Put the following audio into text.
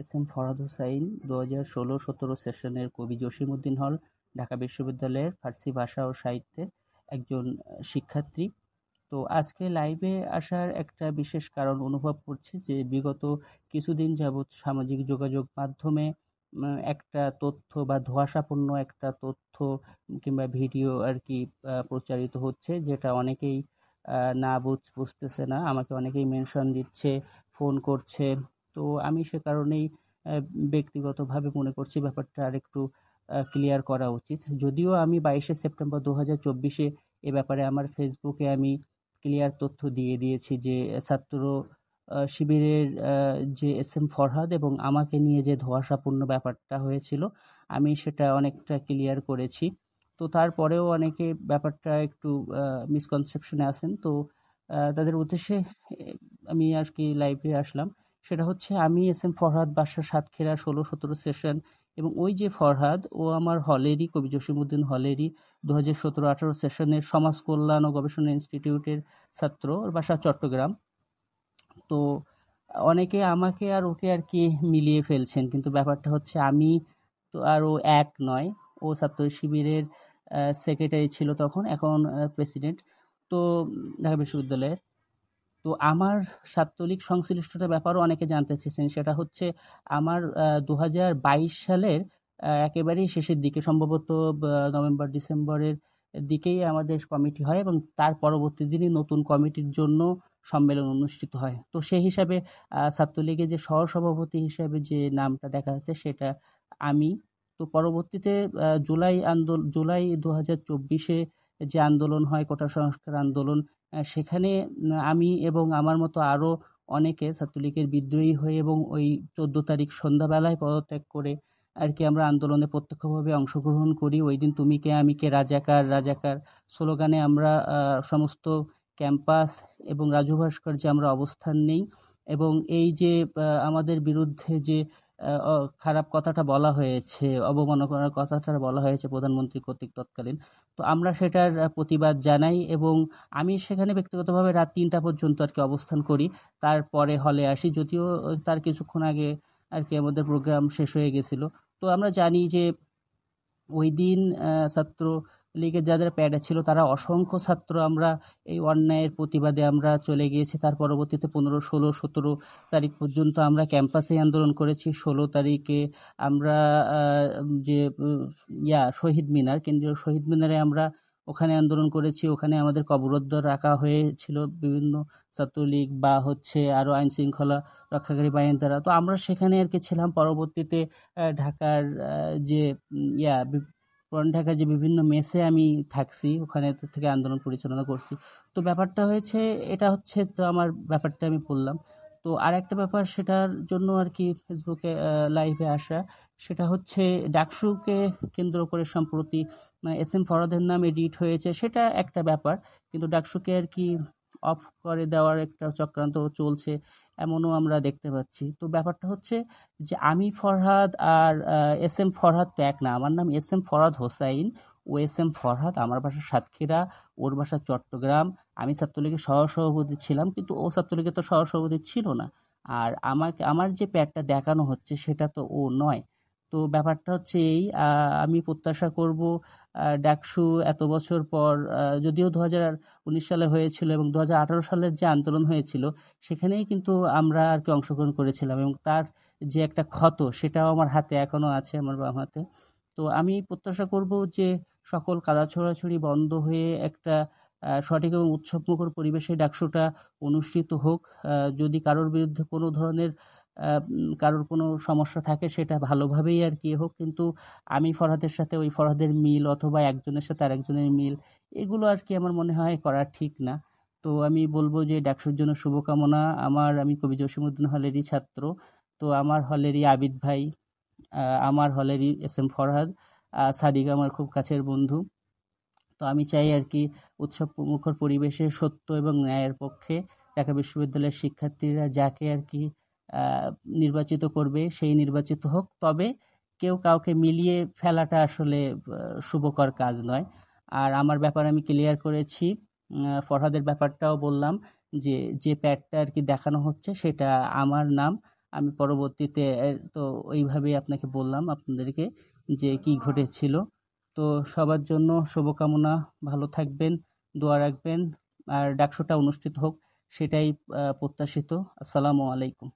S M Farhad Hossain 2016-17 সেশনের কবি জসিমউদ্দিন হল, ঢাকা বিশ্ববিদ্যালয়ের ফার্সি ভাষা ও সাহিত্যের একজন শিক্ষার্থী। তো আজকে লাইভে আসার একটা বিশেষ কারণ অনুভব করছি যে বিগত কিছুদিন যাবৎ সামাজিক যোগাযোগ মাধ্যমে একটা তথ্য বা ধোঁয়াশাপূর্ণ একটা তথ্য কিংবা ভিডিও আর কি প্রচারিত হচ্ছে, যেটা অনেকেই না বুঝতেছে না। আমাকে অনেকেই মেনশন দিচ্ছে, ফোন করছে। তো আমি সে কারণেই ব্যক্তিগতভাবে মনে করছি ব্যাপারটা আরেকটু ক্লিয়ার করা উচিত। যদিও আমি 22শে সেপ্টেম্বর 2024-এ এ ব্যাপারে আমার ফেসবুকে আমি ক্লিয়ার তথ্য দিয়ে দিয়েছি যে ছাত্র শিবিরের যে এস এম ফরহাদ এবং আমাকে নিয়ে যে ধোঁয়াশাপূর্ণ ব্যাপারটা হয়েছিল, আমি সেটা অনেকটা ক্লিয়ার করেছি। তো তারপরেও অনেকে ব্যাপারটা একটু মিসকনসেপশনে আছেন। তো তাদের উদ্দেশ্যে আমি আর কি লাইভে আসলাম। সেটা হচ্ছে, আমি এস এম ফরহাদ বাসা সাতক্ষীরা 16-17 সেশন, এবং ওই যে ফরহাদ ও আমার হলেরই, কবি জসিমউদ্দিন হলেরই 2017-18 সেশনের সমাজ কল্যাণ ও গবেষণা ইনস্টিটিউটের ছাত্র। ওর বাসা চট্টগ্রাম। তো অনেকে আমাকে আর ওকে আর কি মিলিয়ে ফেলছেন, কিন্তু ব্যাপারটা হচ্ছে আমি তো আর ও এক নয়। ও ছাত্র শিবিরের সেক্রেটারি ছিল তখন, এখন প্রেসিডেন্ট। তো ঢাকা বিশ্ববিদ্যালয়ের। তো আমার ছাত্রলীগ সংশ্লিষ্টতার ব্যাপারও অনেকে জানতে চেয়েছেন। সেটা হচ্ছে, আমার 2022 সালের একেবারেই শেষের দিকে, সম্ভবত নভেম্বর ডিসেম্বরের দিকেই আমাদের কমিটি হয়, এবং তার পরবর্তী দিনই নতুন কমিটির জন্য সম্মেলন অনুষ্ঠিত হয়। তো সেই হিসাবে ছাত্রলীগের যে সহসভাপতি হিসাবে যে নামটা দেখা যাচ্ছে সেটা আমি। তো পরবর্তীতে জুলাই 2024-এ যে আন্দোলন হয়, কোটা সংস্কার আন্দোলন, সেখানে আমি এবং আমার মতো আরো অনেকে ছাত্রলীগের বিদ্রোহী হয়ে এবং ওই 14 তারিখ সন্ধ্যাবেলায় পদত্যাগ করে আর কি আমরা আন্দোলনে প্রত্যক্ষভাবে অংশগ্রহণ করি। ওই দিন তুমি কে আমি কে, রাজাকার রাজাকার স্লোগানে আমরা সমস্ত ক্যাম্পাস এবং রাজু ভাস্কর্যে আমরা অবস্থান নেই। এবং এই যে আমাদের বিরুদ্ধে যে খারাপ কথাটা বলা হয়েছে, অবমাননার কথাটা বলা হয়েছে প্রধানমন্ত্রী কর্তৃক তৎকালীন, তো আমরা সেটার প্রতিবাদ জানাই। এবং আমি সেখানে ব্যক্তিগতভাবে রাত 3টা পর্যন্ত আর কি অবস্থান করি। তারপরে হলে আসি, যদিও তার কিছুক্ষণ আগে আর কি আমাদের প্রোগ্রাম শেষ হয়ে গেছিল। তো আমরা জানি যে ওই দিন ছাত্র লীগের যাদের প্যাডে ছিল তারা অসংখ্য ছাত্র আমরা এই অন্যায়ের প্রতিবাদে আমরা চলে গিয়েছি। তার পরবর্তীতে 15, 16, 17 তারিখ পর্যন্ত আমরা ক্যাম্পাসে আন্দোলন করেছি। 16 তারিখে আমরা যে শহীদ মিনার, কেন্দ্রীয় শহীদ মিনারে আমরা ওখানে আন্দোলন করেছি। ওখানে আমাদের অবরুদ্ধ রাখা হয়েছিল বিভিন্ন ছাত্রলীগ বা হচ্ছে আরো আইন শৃঙ্খলা রক্ষাকারী বাহিনীর দ্বারা। তো আমরা সেখানে আর কি ছিলাম। পরবর্তীতে ঢাকার যে পুরান ঢাকার যে বিভিন্ন মেসে আমি থাকছি, ওখানে থেকে আন্দোলন পরিচালনা করছি। তো ব্যাপারটা হয়েছে, এটা হচ্ছে তো আমার ব্যাপারটা আমি বললাম। তো আর একটা ব্যাপার, সেটার জন্য আর কি ফেসবুকে লাইভে আসা, সেটা হচ্ছে ডাকসুকে কেন্দ্র করে সম্প্রতি এস এম ফরহাদের নাম এডিট হয়েছে, সেটা একটা ব্যাপার। কিন্তু ডাকসুকে আর কি অফ করে দেওয়ার একটা চক্রান্ত চলছে, এমনও আমরা দেখতে পাচ্ছি। তো ব্যাপারটা হচ্ছে যে আমি ফরহাদ আর এস এম ফরহাদ তো এক না। আমার নাম এস এম ফরহাদ হোসাইন, ও এস এম ফরহাদ। আমার বাসা সাতক্ষীরা, ওর বাসা চট্টগ্রাম। আমি ছাত্রলীগের সহসভাপতি ছিলাম, কিন্তু ও ছাত্রলীগের তো সহসভাপতি ছিল না। আর আমার যে প্যাডটা দেখানো হচ্ছে সেটা তো ও নয়। তো ব্যাপারটা হচ্ছে এই, আমি প্রত্যাশা করব ডাকসু এত বছর পর, যদিও 2019 সালে হয়েছিল এবং 2018 সালের যে আন্দোলন হয়েছিল সেখানেই কিন্তু আমরা আর কি অংশগ্রহণ করেছিলাম, এবং তার যে একটা ক্ষত সেটাও আমার হাতে এখনো আছে, আমার বাম হাতে। তো আমি প্রত্যাশা করব যে সকল কাদা ছোড়াছুড়ি বন্ধ হয়ে একটা সঠিক এবং উৎসবমুখর পরিবেশে ডাকসুটা অনুষ্ঠিত হোক। যদি কারোর বিরুদ্ধে কোনো ধরনের কারোর কোনো সমস্যা থাকে সেটা ভালোভাবেই আর কি হোক, কিন্তু আমি ফরহাদের সাথে ওই ফরহাদের মিল, অথবা একজনের সাথে আরেকজনের মিল, এগুলো আর কি আমার মনে হয় করা ঠিক না। তো আমি বলবো যে ডাকসুর জন্য শুভকামনা। আমি কবি জসিমউদ্দিন হলেরই ছাত্র। তো আমার হলেরই আবিদ ভাই, আমার হলেরই এস এম ফরহাদ, সাদিক আমার খুব কাছের বন্ধু। তো আমি চাই আর কি উৎসব মুখর পরিবেশে সত্য এবং ন্যায়ের পক্ষে ঢাকা বিশ্ববিদ্যালয়ের শিক্ষার্থীরা যাকে আর কি আহ, নির্বাচিত করবে সেই নির্বাচিত হোক। তবে কেউ কাউকে মিলিয়ে ফেলাটা আসলে শুভকর কাজ নয়। আর আমার ব্যাপার আমি ক্লিয়ার করেছি। ফরহাদের ব্যাপারটাও বললাম যে যে প্যাডটা আর কি দেখানো হচ্ছে সেটা আমার নাম। আমি পরবর্তীতে তো ওইভাবেই আপনাকে বললাম আপনাদেরকে যে কি ঘটেছিল। তো সবার জন্য শুভকামনা, ভালো থাকবেন, দোয়া রাখবেন, আর ডাকসুটা অনুষ্ঠিত হোক সেটাই প্রত্যাশিত। আসসালামু আলাইকুম।